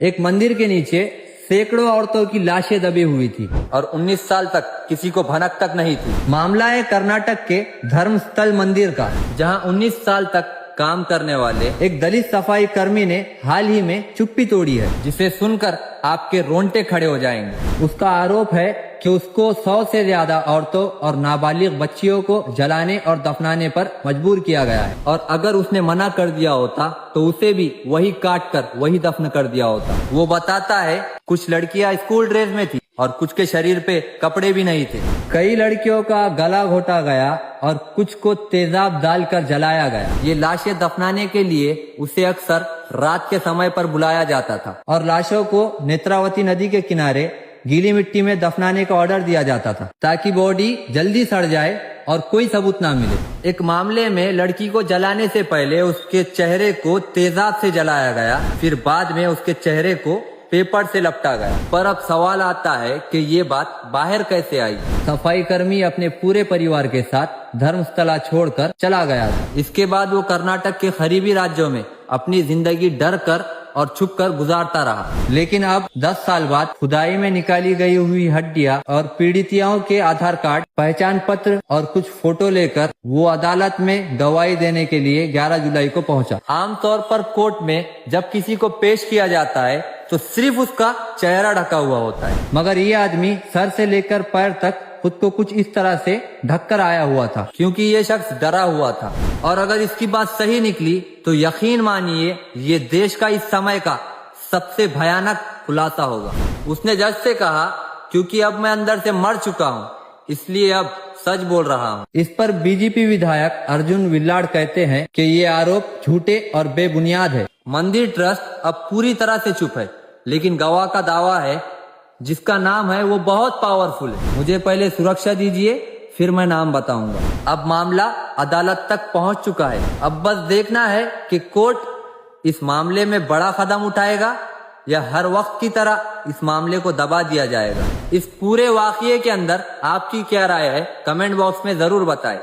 एक मंदिर के नीचे सैकड़ों औरतों की लाशें दबी हुई थी और 19 साल तक किसी को भनक तक नहीं थी। मामला है कर्नाटक के धर्मस्थल मंदिर का, जहां 19 साल तक काम करने वाले एक दलित सफाई कर्मी ने हाल ही में चुप्पी तोड़ी है, जिसे सुनकर आपके रोंगटे खड़े हो जाएंगे। उसका आरोप है कि उसको 100 से ज्यादा औरतों और नाबालिग बच्चियों को जलाने और दफनाने पर मजबूर किया गया है। और अगर उसने मना कर दिया होता तो उसे भी वही काट कर वही दफन कर दिया होता। वो बताता है कुछ लड़कियां स्कूल ड्रेस में थी और कुछ के शरीर पे कपड़े भी नहीं थे। कई लड़कियों का गला घोटा गया और कुछ को तेजाब डालकर जलाया गया। ये लाशें दफनाने के लिए उसे अक्सर रात के समय पर बुलाया जाता था और लाशों को नेत्रावती नदी के किनारे गीली मिट्टी में दफनाने का ऑर्डर दिया जाता था ताकि बॉडी जल्दी सड़ जाए और कोई सबूत ना मिले। एक मामले में लड़की को जलाने से पहले उसके चेहरे को तेजाब से जलाया गया, फिर बाद में उसके चेहरे को पेपर से लपटा गया। पर अब सवाल आता है कि ये बात बाहर कैसे आई। सफाई कर्मी अपने पूरे परिवार के साथ धर्मस्थला छोड़कर चला गया था। इसके बाद वो कर्नाटक के करीबी राज्यों में अपनी जिंदगी डर कर और छुप कर गुजारता रहा। लेकिन अब 10 साल बाद खुदाई में निकाली गई हुई हड्डियां और पीड़ितियों के आधार कार्ड, पहचान पत्र और कुछ फोटो लेकर वो अदालत में गवाही देने के लिए 11 जुलाई को पहुंचा। आमतौर पर कोर्ट में जब किसी को पेश किया जाता है तो सिर्फ उसका चेहरा ढका हुआ होता है, मगर ये आदमी सर से लेकर पैर तक खुद को कुछ इस तरह से ढककर आया हुआ था, क्योंकि ये शख्स डरा हुआ था। और अगर इसकी बात सही निकली तो यकीन मानिए ये देश का इस समय का सबसे भयानक खुलासा होगा। उसने जज से कहा, क्योंकि अब मैं अंदर से मर चुका हूँ इसलिए अब सच बोल रहा हूँ। इस पर बीजेपी विधायक अर्जुन विल्लाड़ कहते हैं कि ये आरोप झूठे और बेबुनियाद है। मंदिर ट्रस्ट अब पूरी तरह से चुप है, लेकिन गवाह का दावा है जिसका नाम है वो बहुत पावरफुल है। मुझे पहले सुरक्षा दीजिए, फिर मैं नाम बताऊंगा। अब मामला अदालत तक पहुंच चुका है। अब बस देखना है कि कोर्ट इस मामले में बड़ा कदम उठाएगा या हर वक्त की तरह इस मामले को दबा दिया जाएगा। इस पूरे वाकये के अंदर आपकी क्या राय है, कमेंट बॉक्स में जरूर बताएं।